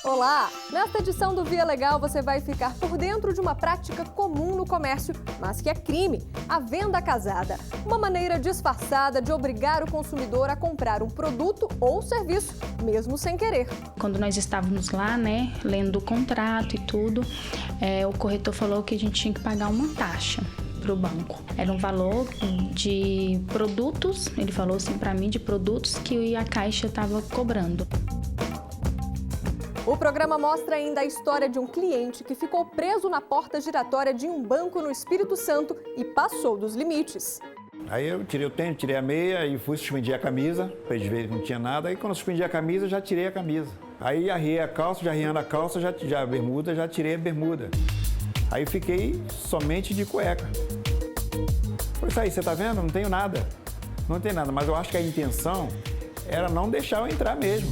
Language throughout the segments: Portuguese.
Olá! Nesta edição do Via Legal você vai ficar por dentro de uma prática comum no comércio, mas que é crime: a venda casada. Uma maneira disfarçada de obrigar o consumidor a comprar um produto ou serviço, mesmo sem querer. Quando nós estávamos lá, lendo o contrato e tudo, o corretor falou que a gente tinha que pagar uma taxa para o banco. Era um valor de produtos, ele falou assim para mim, de produtos que a Caixa estava cobrando. O programa mostra ainda a história de um cliente que ficou preso na porta giratória de um banco no Espírito Santo e passou dos limites. Aí eu tirei o tênis, tirei a meia e fui suspender a camisa, para eles verem que não tinha nada. Aí quando eu suspendi a camisa, já tirei a camisa. Aí arriei a calça, já arriando a calça, já a bermuda, já tirei a bermuda. Aí fiquei somente de cueca. Foi isso aí, você tá vendo? Não tenho nada. Não tem nada, mas eu acho que a intenção era não deixar eu entrar mesmo.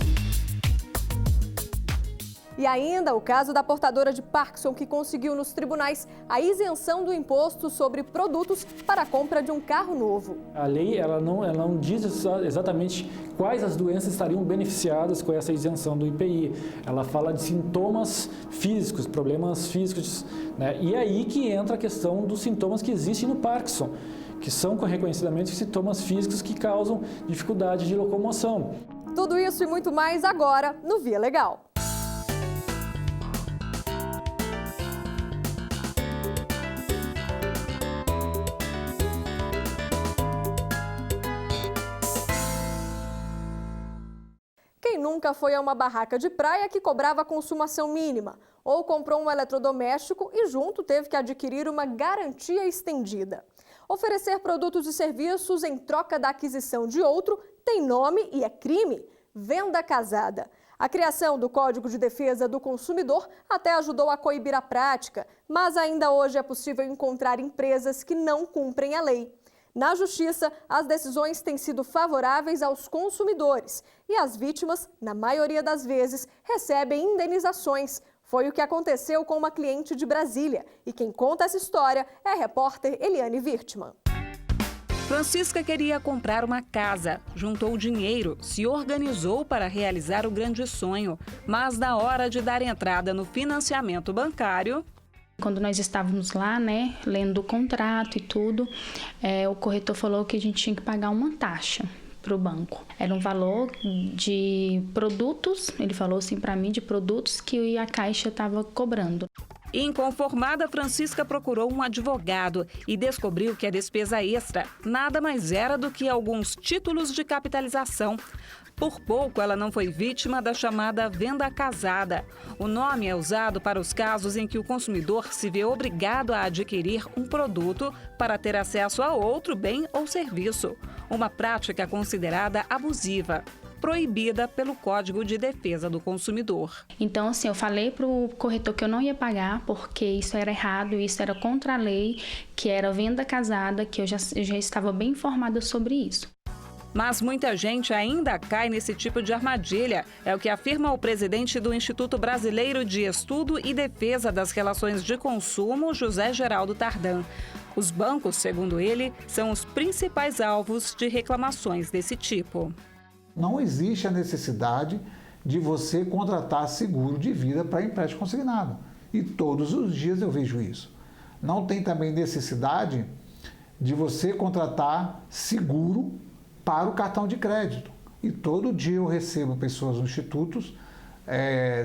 E ainda o caso da portadora de Parkinson, que conseguiu nos tribunais a isenção do imposto sobre produtos para a compra de um carro novo. A lei ela não diz exatamente quais as doenças estariam beneficiadas com essa isenção do IPI. Ela fala de sintomas físicos, problemas físicos, E aí que entra a questão dos sintomas que existem no Parkinson, que são reconhecidamente sintomas físicos que causam dificuldade de locomoção. Tudo isso e muito mais agora no Via Legal. Quem nunca foi a uma barraca de praia que cobrava consumação mínima? Ou comprou um eletrodoméstico e junto teve que adquirir uma garantia estendida? Oferecer produtos e serviços em troca da aquisição de outro tem nome e é crime: venda casada. A criação do Código de Defesa do Consumidor até ajudou a coibir a prática, mas ainda hoje é possível encontrar empresas que não cumprem a lei. Na Justiça, as decisões têm sido favoráveis aos consumidores e as vítimas, na maioria das vezes, recebem indenizações. Foi o que aconteceu com uma cliente de Brasília. E quem conta essa história é a repórter Eliane Wirtman. Francisca queria comprar uma casa, juntou dinheiro, se organizou para realizar o grande sonho. Mas na hora de dar entrada no financiamento bancário... Quando nós estávamos lá, lendo o contrato e tudo, o corretor falou que a gente tinha que pagar uma taxa para o banco. Era um valor de produtos, ele falou assim para mim, de produtos que a Caixa estava cobrando. Inconformada, Francisca procurou um advogado e descobriu que a despesa extra nada mais era do que alguns títulos de capitalização. Por pouco, ela não foi vítima da chamada venda casada. O nome é usado para os casos em que o consumidor se vê obrigado a adquirir um produto para ter acesso a outro bem ou serviço. Uma prática considerada abusiva, proibida pelo Código de Defesa do Consumidor. Então, assim, eu falei para o corretor que eu não ia pagar porque isso era errado, isso era contra a lei, que era venda casada, que eu já estava bem informada sobre isso. Mas muita gente ainda cai nesse tipo de armadilha. É o que afirma o presidente do Instituto Brasileiro de Estudo e Defesa das Relações de Consumo, José Geraldo Tardan. Os bancos, segundo ele, são os principais alvos de reclamações desse tipo. Não existe a necessidade de você contratar seguro de vida para empréstimo consignado. E todos os dias eu vejo isso. Não tem também necessidade de você contratar seguro para o cartão de crédito. E todo dia eu recebo pessoas nos institutos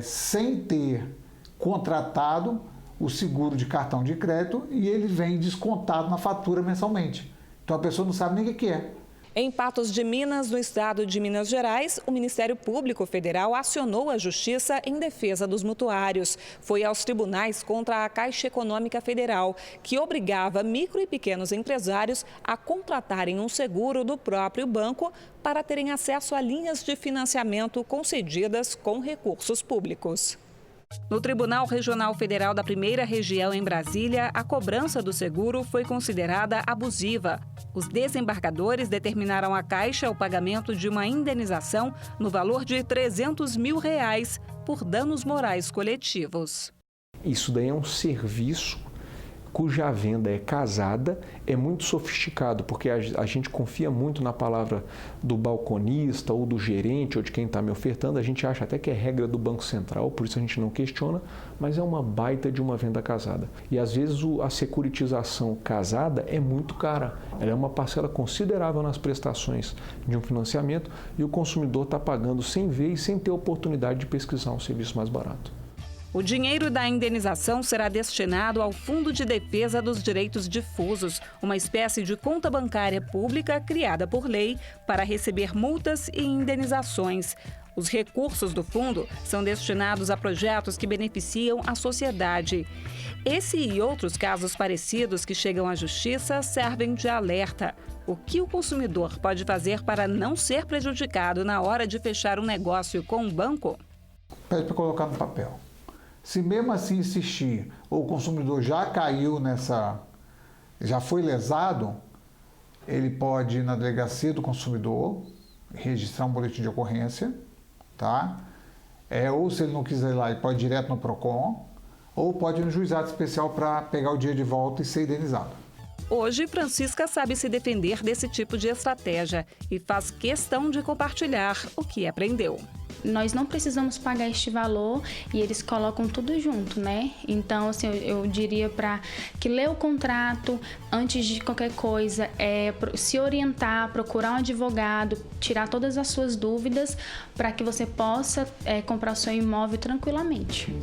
sem ter contratado o seguro de cartão de crédito e ele vem descontado na fatura mensalmente. Então a pessoa não sabe nem o que é. Em Patos de Minas, no estado de Minas Gerais, o Ministério Público Federal acionou a Justiça em defesa dos mutuários. Foi aos tribunais contra a Caixa Econômica Federal, que obrigava micro e pequenos empresários a contratarem um seguro do próprio banco para terem acesso a linhas de financiamento concedidas com recursos públicos. No Tribunal Regional Federal da Primeira Região, em Brasília, a cobrança do seguro foi considerada abusiva. Os desembargadores determinaram à Caixa o pagamento de uma indenização no valor de R$300 mil por danos morais coletivos. Isso daí é um serviço cuja venda é casada é muito sofisticado, porque a gente confia muito na palavra do balconista ou do gerente ou de quem está me ofertando. A gente acha até que é regra do Banco Central, por isso a gente não questiona, mas é uma baita de uma venda casada. E às vezes a securitização casada é muito cara. Ela é uma parcela considerável nas prestações de um financiamento e o consumidor está pagando sem ver e sem ter oportunidade de pesquisar um serviço mais barato. O dinheiro da indenização será destinado ao Fundo de Defesa dos Direitos Difusos, uma espécie de conta bancária pública criada por lei para receber multas e indenizações. Os recursos do fundo são destinados a projetos que beneficiam a sociedade. Esse e outros casos parecidos que chegam à justiça servem de alerta. O que o consumidor pode fazer para não ser prejudicado na hora de fechar um negócio com um banco? Pede para colocar no papel. Se mesmo assim insistir, ou o consumidor já caiu já foi lesado, ele pode ir na delegacia do consumidor, registrar um boletim de ocorrência, tá? Ou se ele não quiser ir lá, ele pode ir direto no PROCON, ou pode ir no juizado especial para pegar o dia de volta e ser indenizado. Hoje, Francisca sabe se defender desse tipo de estratégia e faz questão de compartilhar o que aprendeu. Nós não precisamos pagar este valor e eles colocam tudo junto, né? Então, assim, eu diria para que lê o contrato antes de qualquer coisa, se orientar, procurar um advogado, tirar todas as suas dúvidas para que você possa comprar o seu imóvel tranquilamente.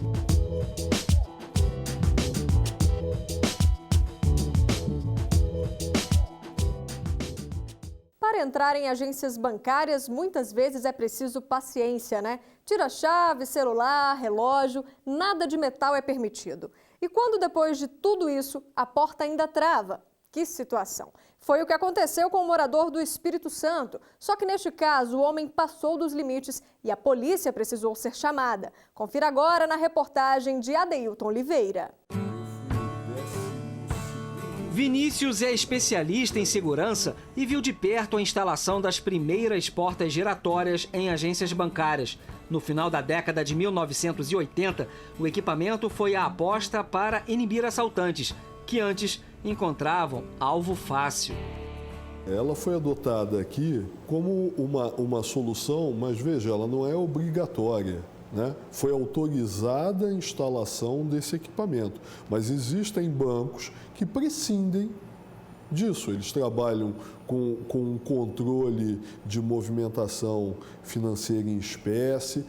Para entrar em agências bancárias, muitas vezes é preciso paciência, né? Tira chave, celular, relógio, nada de metal é permitido. E quando depois de tudo isso, a porta ainda trava? Que situação! Foi o que aconteceu com o morador do Espírito Santo. Só que neste caso, o homem passou dos limites e a polícia precisou ser chamada. Confira agora na reportagem de Adeilton Oliveira. Vinícius é especialista em segurança e viu de perto a instalação das primeiras portas giratórias em agências bancárias. No final da década de 1980, o equipamento foi a aposta para inibir assaltantes, que antes encontravam alvo fácil. Ela foi adotada aqui como uma solução, mas veja, ela não é obrigatória. Né? Foi autorizada a instalação desse equipamento, mas existem bancos que prescindem disso. Eles trabalham com um controle de movimentação financeira em espécie.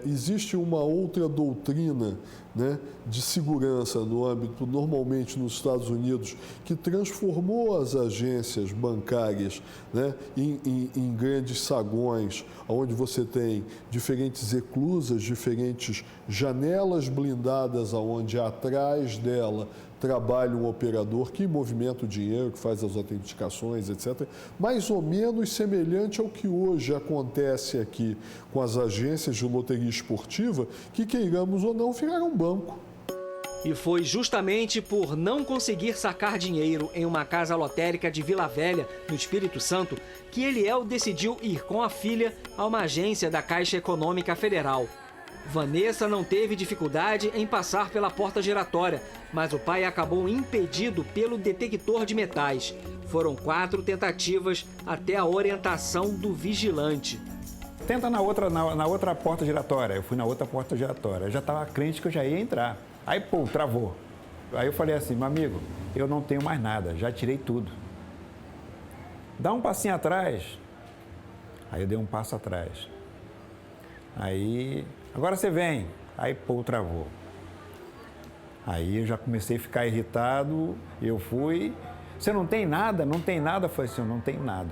Existe uma outra doutrina, né, de segurança no âmbito, normalmente nos Estados Unidos, que transformou as agências bancárias, né, em grandes saguões, onde você tem diferentes eclusas, diferentes janelas blindadas, onde atrás dela trabalha um operador que movimenta o dinheiro, que faz as autenticações, etc. Mais ou menos semelhante ao que hoje acontece aqui com as agências de loteria esportiva, que, queiramos ou não, viraram um banco. E foi justamente por não conseguir sacar dinheiro em uma casa lotérica de Vila Velha, no Espírito Santo, que Eliel decidiu ir com a filha a uma agência da Caixa Econômica Federal. Vanessa não teve dificuldade em passar pela porta giratória, mas o pai acabou impedido pelo detector de metais. Foram 4 tentativas até a orientação do vigilante. Tenta na outra porta giratória. Eu fui na outra porta giratória. Eu já estava crente que eu já ia entrar. Aí, pô, travou. Aí eu falei assim, meu amigo, eu não tenho mais nada, já tirei tudo. Dá um passinho atrás. Aí eu dei um passo atrás. Aí, agora você vem. Aí, pô, travou. Aí eu já comecei a ficar irritado, eu fui. Você não tem nada? Não tem nada? Eu falei assim, eu não tenho nada.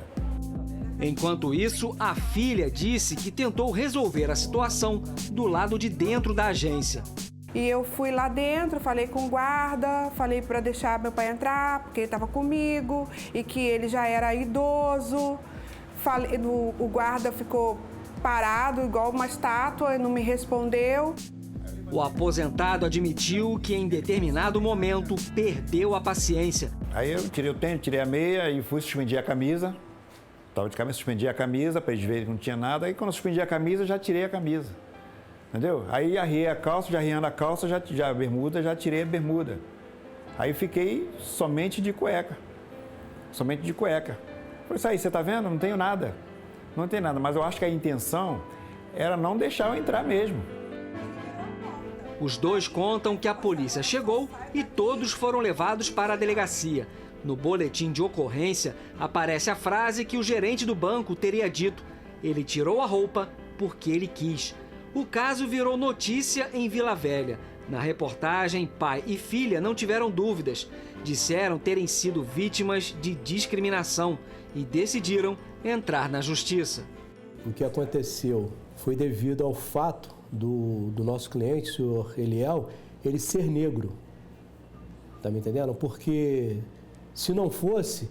Enquanto isso, a filha disse que tentou resolver a situação do lado de dentro da agência. E eu fui lá dentro, falei com o guarda, falei para deixar meu pai entrar, porque ele estava comigo e que ele já era idoso. O guarda ficou parado, igual uma estátua, e não me respondeu. O aposentado admitiu que em determinado momento perdeu a paciência. Aí eu tirei o tênis, tirei a meia e fui suspender a camisa. Estava de camisa, suspendi a camisa para eles verem que não tinha nada. Aí quando eu suspendi a camisa, já tirei a camisa. Entendeu? Aí arriei a calça, já arriando a calça, já a bermuda, já tirei a bermuda. Aí fiquei somente de cueca. Somente de cueca. Falei, isso aí, você tá vendo? Não tenho nada. Não tem nada, mas eu acho que a intenção era não deixar eu entrar mesmo. Os dois contam que a polícia chegou e todos foram levados para a delegacia. No boletim de ocorrência, aparece a frase que o gerente do banco teria dito. Ele tirou a roupa porque ele quis. O caso virou notícia em Vila Velha. Na reportagem, pai e filha não tiveram dúvidas. Disseram terem sido vítimas de discriminação e decidiram entrar na justiça. O que aconteceu foi devido ao fato do nosso cliente, o senhor Eliel, ele ser negro. Tá me entendendo? Porque se não fosse,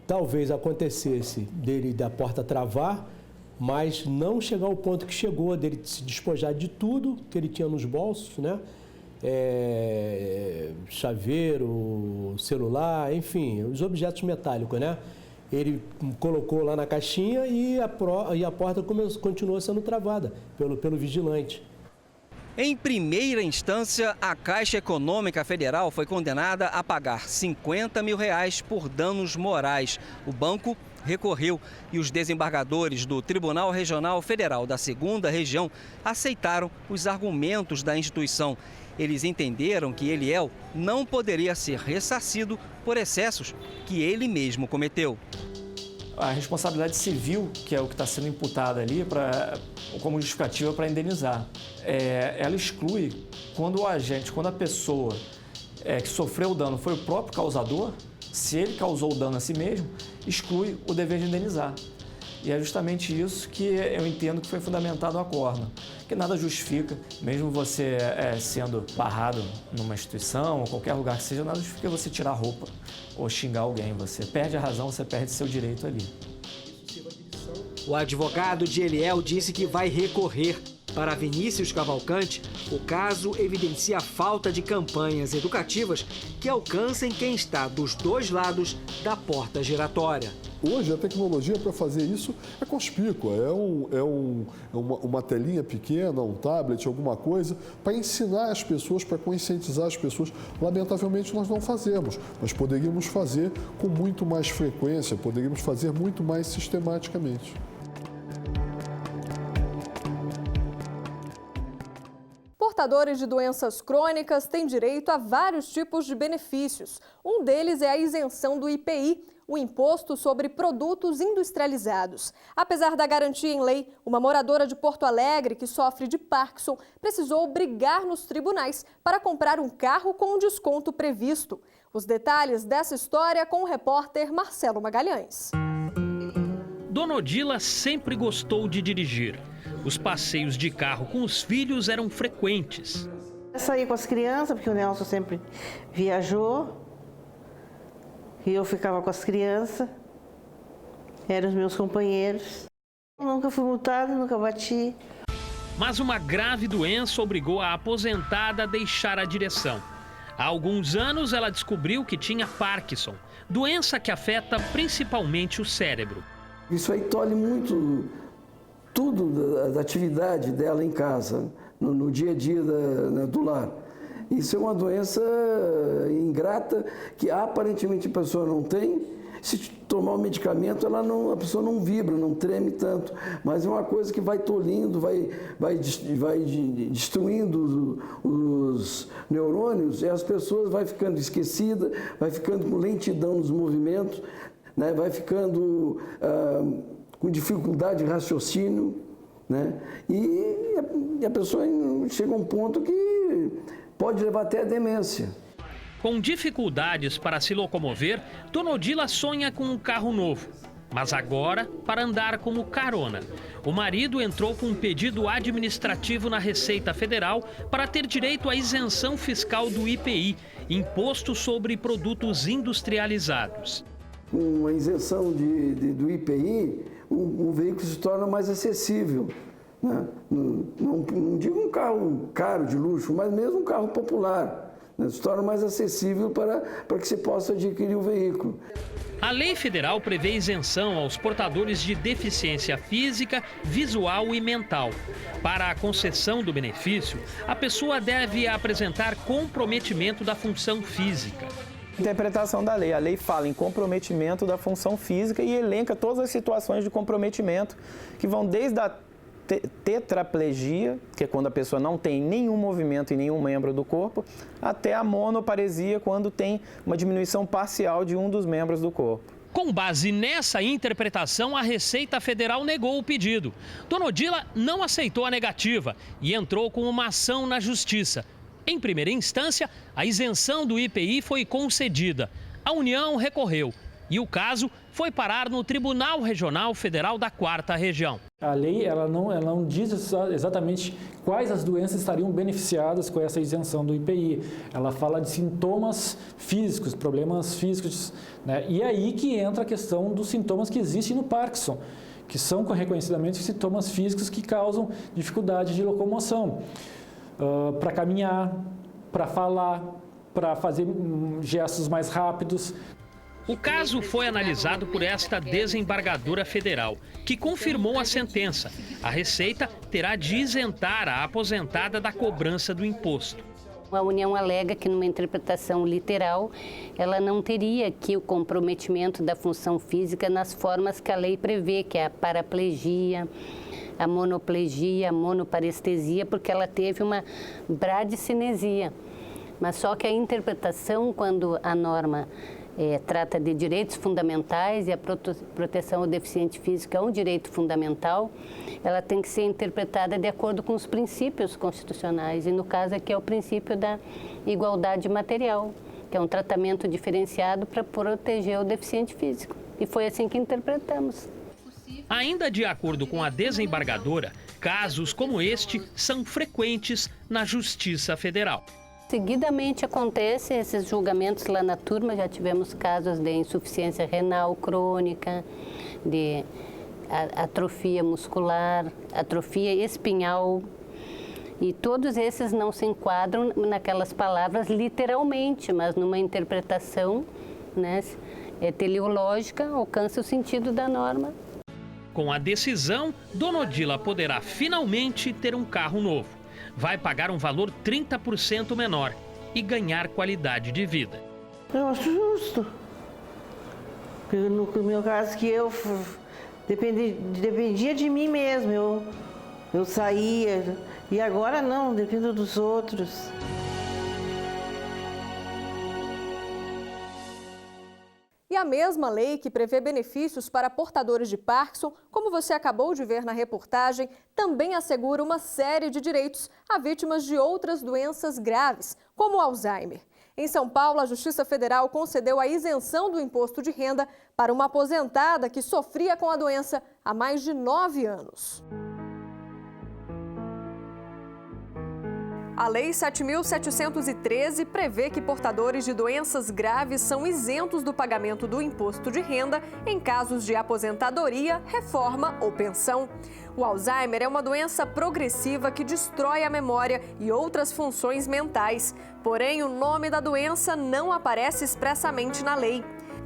talvez acontecesse dele da porta travar, mas não chegar ao ponto que chegou, dele se despojar de tudo que ele tinha nos bolsos, né? Chaveiro, celular, enfim, os objetos metálicos, né? Ele colocou lá na caixinha e a porta continuou sendo travada pelo vigilante. Em primeira instância, a Caixa Econômica Federal foi condenada a pagar R$50 mil por danos morais. O banco recorreu e os desembargadores do Tribunal Regional Federal da 2ª Região aceitaram os argumentos da instituição. Eles entenderam que Eliel não poderia ser ressarcido por excessos que ele mesmo cometeu. A responsabilidade civil, que é o que está sendo imputada ali como justificativa para indenizar, ela exclui quando a pessoa que sofreu o dano foi o próprio causador, se ele causou o dano a si mesmo, exclui o dever de indenizar. E é justamente isso que eu entendo que foi fundamentado o acordo, que nada justifica, mesmo você sendo barrado numa instituição ou qualquer lugar que seja, nada justifica você tirar a roupa ou xingar alguém. Você perde a razão, você perde seu direito ali. O advogado de Eliel disse que vai recorrer. Para Vinícius Cavalcante, o caso evidencia a falta de campanhas educativas que alcancem quem está dos dois lados da porta giratória. Hoje a tecnologia para fazer isso é conspícua, uma telinha pequena, um tablet, alguma coisa, para ensinar as pessoas, para conscientizar as pessoas. Lamentavelmente nós não fazemos, mas poderíamos fazer com muito mais frequência, poderíamos fazer muito mais sistematicamente. Portadores de doenças crônicas têm direito a vários tipos de benefícios. Um deles é a isenção do IPI, o Imposto sobre Produtos Industrializados. Apesar da garantia em lei, uma moradora de Porto Alegre que sofre de Parkinson precisou brigar nos tribunais para comprar um carro com o desconto previsto. Os detalhes dessa história com o repórter Marcelo Magalhães. Dona Odila sempre gostou de dirigir. Os passeios de carro com os filhos eram frequentes. Eu saía com as crianças, porque o Nelson sempre viajou. E eu ficava com as crianças. Eram os meus companheiros. Eu nunca fui multada, nunca bati. Mas uma grave doença obrigou a aposentada a deixar a direção. Há alguns anos ela descobriu que tinha Parkinson, doença que afeta principalmente o cérebro. Isso aí tolhe muito tudo da atividade dela em casa, no dia a dia do lar. Isso é uma doença ingrata que aparentemente a pessoa não tem. Se tomar o medicamento, a pessoa não vibra, não treme tanto. Mas é uma coisa que vai tolhindo, vai destruindo os neurônios e as pessoas vão ficando esquecidas, vai ficando com lentidão nos movimentos, né? Vai ficando com dificuldade de raciocínio, né? E a pessoa chega a um ponto que pode levar até a demência. Com dificuldades para se locomover, Dona Odila sonha com um carro novo. Mas agora, para andar como carona. O marido entrou com um pedido administrativo na Receita Federal para ter direito à isenção fiscal do IPI, Imposto sobre Produtos Industrializados. Com a isenção do IPI, o veículo se torna mais acessível. Né? Não digo um carro caro, de luxo, mas mesmo um carro popular. Se torna mais acessível para que se possa adquirir o veículo. A lei federal prevê isenção aos portadores de deficiência física, visual e mental. Para a concessão do benefício, a pessoa deve apresentar comprometimento da função física. Interpretação da lei. A lei fala em comprometimento da função física e elenca todas as situações de comprometimento que vão desde a tetraplegia, que é quando a pessoa não tem nenhum movimento em nenhum membro do corpo, até a monoparesia, quando tem uma diminuição parcial de um dos membros do corpo. Com base nessa interpretação, a Receita Federal negou o pedido. Dona Odila não aceitou a negativa e entrou com uma ação na Justiça. Em primeira instância, a isenção do IPI foi concedida. A União recorreu e o caso foi parar no Tribunal Regional Federal da 4ª Região. A lei ela não diz exatamente quais as doenças estariam beneficiadas com essa isenção do IPI. Ela fala de sintomas físicos, problemas físicos, né? E aí que entra a questão dos sintomas que existem no Parkinson, que são reconhecidamente sintomas físicos que causam dificuldade de locomoção, para caminhar, para falar, para fazer gestos mais rápidos. O caso foi analisado por esta desembargadora federal, que confirmou a sentença. A Receita terá de isentar a aposentada da cobrança do imposto. A União alega que, numa interpretação literal, ela não teria aqui o comprometimento da função física nas formas que a lei prevê, que é a paraplegia, a monoplegia, a monoparestesia, porque ela teve uma bradicinesia. Mas só que a interpretação, quando a norma trata de direitos fundamentais e a proteção ao deficiente físico é um direito fundamental, ela tem que ser interpretada de acordo com os princípios constitucionais, e no caso aqui é o princípio da igualdade material, que é um tratamento diferenciado para proteger o deficiente físico. E foi assim que interpretamos. Ainda de acordo com a desembargadora, casos como este são frequentes na Justiça Federal. Seguidamente acontecem esses julgamentos lá na turma, já tivemos casos de insuficiência renal crônica, de atrofia muscular, atrofia espinhal, e todos esses não se enquadram naquelas palavras literalmente, mas numa interpretação, né, teleológica, alcança o sentido da norma. Com a decisão, Dona Odila poderá finalmente ter um carro novo. Vai pagar um valor 30% menor e ganhar qualidade de vida. Eu acho justo. No meu caso, que eu dependia de mim mesmo. Eu saía e agora não, dependo dos outros. E a mesma lei que prevê benefícios para portadores de Parkinson, como você acabou de ver na reportagem, também assegura uma série de direitos a vítimas de outras doenças graves, como o Alzheimer. Em São Paulo, a Justiça Federal concedeu a isenção do imposto de renda para uma aposentada que sofria com a doença há mais de 9 anos. A Lei 7.713 prevê que portadores de doenças graves são isentos do pagamento do imposto de renda em casos de aposentadoria, reforma ou pensão. O Alzheimer é uma doença progressiva que destrói a memória e outras funções mentais. Porém, o nome da doença não aparece expressamente na lei.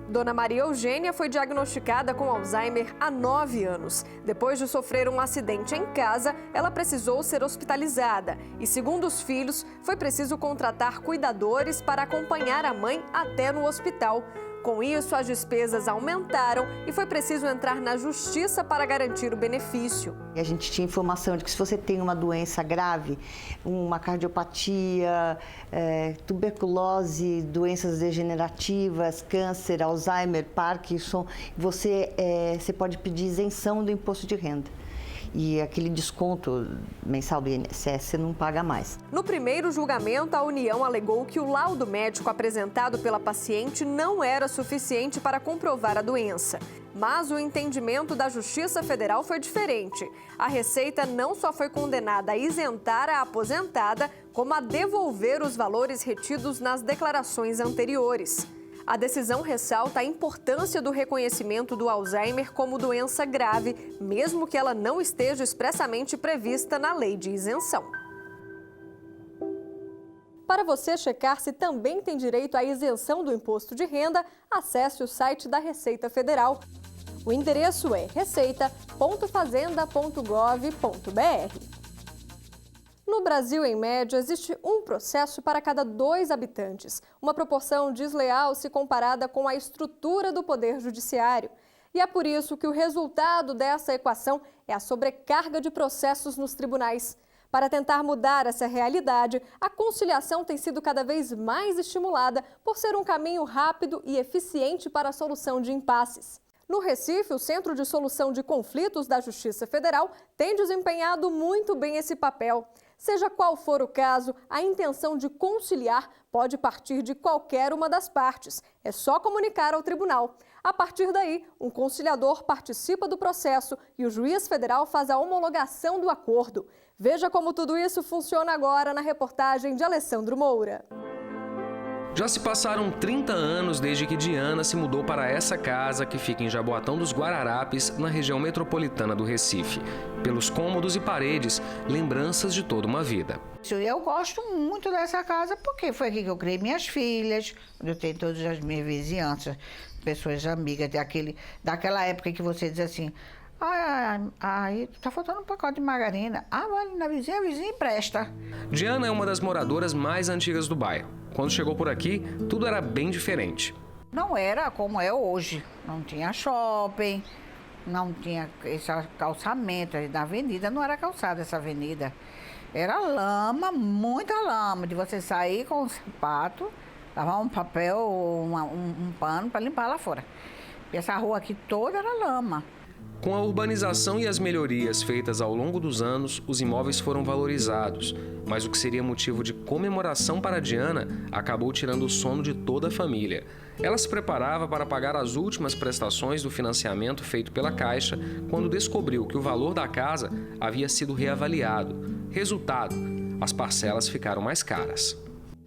Dona Maria Eugênia foi diagnosticada com Alzheimer há 9 anos. Depois de sofrer um acidente em casa, ela precisou ser hospitalizada. E, segundo os filhos, foi preciso contratar cuidadores para acompanhar a mãe até no hospital. Com isso, as despesas aumentaram e foi preciso entrar na justiça para garantir o benefício. A gente tinha informação de que se você tem uma doença grave, uma cardiopatia, tuberculose, doenças degenerativas, câncer, Alzheimer, Parkinson, você pode pedir isenção do imposto de renda. E aquele desconto mensal do INSS você não paga mais. No primeiro julgamento, a União alegou que o laudo médico apresentado pela paciente não era suficiente para comprovar a doença. Mas o entendimento da Justiça Federal foi diferente. A Receita não só foi condenada a isentar a aposentada, como a devolver os valores retidos nas declarações anteriores. A decisão ressalta a importância do reconhecimento do Alzheimer como doença grave, mesmo que ela não esteja expressamente prevista na lei de isenção. Para você checar se também tem direito à isenção do imposto de renda, acesse o site da Receita Federal. O endereço é receita.fazenda.gov.br. No Brasil, em média, existe um processo para cada 2 habitantes, uma proporção desleal se comparada com a estrutura do Poder Judiciário. E é por isso que o resultado dessa equação é a sobrecarga de processos nos tribunais. Para tentar mudar essa realidade, a conciliação tem sido cada vez mais estimulada por ser um caminho rápido e eficiente para a solução de impasses. No Recife, o Centro de Solução de Conflitos da Justiça Federal tem desempenhado muito bem esse papel. Seja qual for o caso, a intenção de conciliar pode partir de qualquer uma das partes. É só comunicar ao tribunal. A partir daí, um conciliador participa do processo e o juiz federal faz a homologação do acordo. Veja como tudo isso funciona agora na reportagem de Alessandro Moura. Já se passaram 30 anos desde que Diana se mudou para essa casa que fica em Jaboatão dos Guararapes, na região metropolitana do Recife. Pelos cômodos e paredes, lembranças de toda uma vida. Eu gosto muito dessa casa porque foi aqui que eu criei minhas filhas, eu tenho todas as minhas vizinhanças, pessoas amigas daquela época que você diz assim: aí tá faltando um pacote de margarina. Vai na vizinha, a vizinha empresta. Diana é uma das moradoras mais antigas do bairro. Quando chegou por aqui, tudo era bem diferente. Não era como é hoje. Não tinha shopping, não tinha esse calçamento da avenida. Não era calçada essa avenida. Era lama, muita lama, de você sair com o sapato, lavar um papel ou um pano para limpar lá fora. E essa rua aqui toda era lama. Com a urbanização e as melhorias feitas ao longo dos anos, os imóveis foram valorizados. Mas o que seria motivo de comemoração para Diana acabou tirando o sono de toda a família. Ela se preparava para pagar as últimas prestações do financiamento feito pela Caixa quando descobriu que o valor da casa havia sido reavaliado. Resultado, as parcelas ficaram mais caras.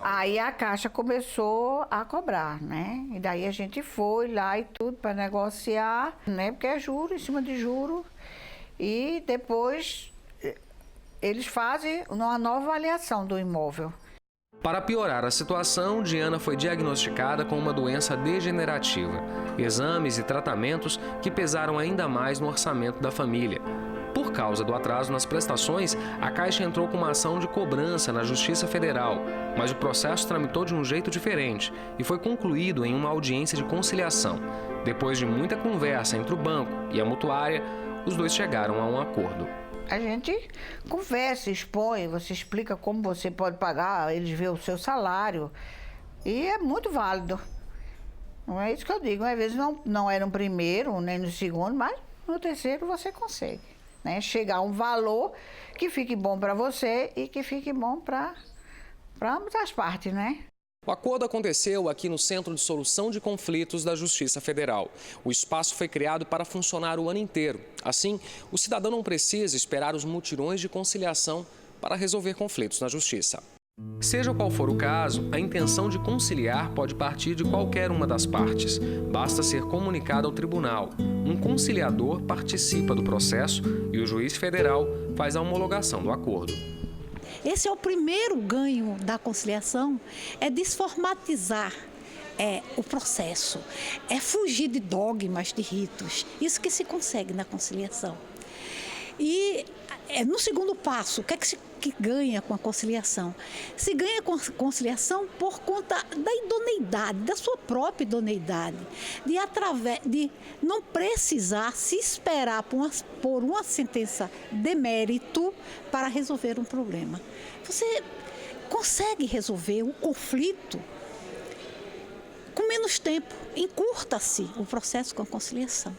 Aí a Caixa começou a cobrar, né? E daí a gente foi lá e tudo para negociar, né? Porque é juro, em cima de juro. E depois eles fazem uma nova avaliação do imóvel. Para piorar a situação, Diana foi diagnosticada com uma doença degenerativa. Exames e tratamentos que pesaram ainda mais no orçamento da família. Por causa do atraso nas prestações, a Caixa entrou com uma ação de cobrança na Justiça Federal, mas o processo tramitou de um jeito diferente e foi concluído em uma audiência de conciliação. Depois de muita conversa entre o banco e a mutuária, os dois chegaram a um acordo. A gente conversa, expõe, você explica como você pode pagar, eles veem o seu salário e é muito válido. Não é isso que eu digo, às vezes não é no primeiro nem no segundo, mas no terceiro você consegue. Né, chegar a um valor que fique bom para você e que fique bom para ambas as partes, né? O acordo aconteceu aqui no Centro de Solução de Conflitos da Justiça Federal. O espaço foi criado para funcionar o ano inteiro. Assim, o cidadão não precisa esperar os mutirões de conciliação para resolver conflitos na Justiça. Seja qual for o caso, a intenção de conciliar pode partir de qualquer uma das partes. Basta ser comunicado ao tribunal. Um conciliador participa do processo e o juiz federal faz a homologação do acordo. Esse é o primeiro ganho da conciliação, é desformatizar o processo, é fugir de dogmas, de ritos. Isso que se consegue na conciliação. E no segundo passo, o que é que se ganha com a conciliação? Se ganha com a conciliação por conta da idoneidade, da sua própria idoneidade, de não precisar se esperar por uma sentença de mérito para resolver um problema. Você consegue resolver o conflito com menos tempo, encurta-se o processo com a conciliação.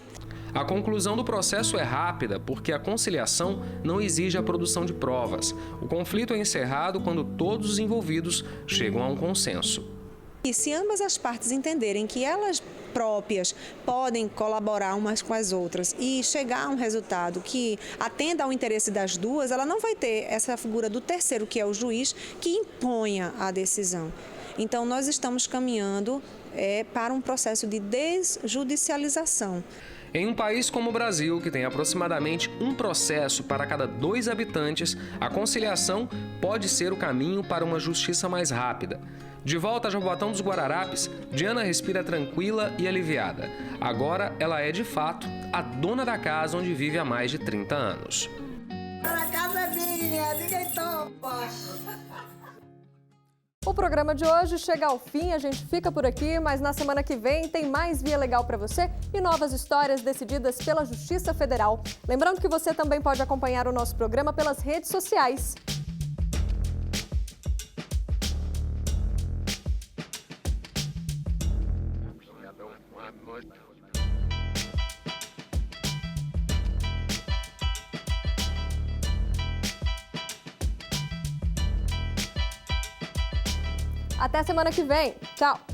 A conclusão do processo é rápida porque a conciliação não exige a produção de provas. O conflito é encerrado quando todos os envolvidos chegam a um consenso. E se ambas as partes entenderem que elas próprias podem colaborar umas com as outras e chegar a um resultado que atenda ao interesse das duas, ela não vai ter essa figura do terceiro, que é o juiz, que imponha a decisão. Então, nós estamos caminhando para um processo de desjudicialização. Em um país como o Brasil, que tem aproximadamente um processo para cada 2 habitantes, a conciliação pode ser o caminho para uma justiça mais rápida. De volta a Jaboatão dos Guararapes, Diana respira tranquila e aliviada. Agora ela é, de fato, a dona da casa onde vive há mais de 30 anos. A casa é minha, ninguém topa. O programa de hoje chega ao fim, a gente fica por aqui, mas na semana que vem tem mais Via Legal para você e novas histórias decididas pela Justiça Federal. Lembrando que você também pode acompanhar o nosso programa pelas redes sociais. Até semana que vem. Tchau!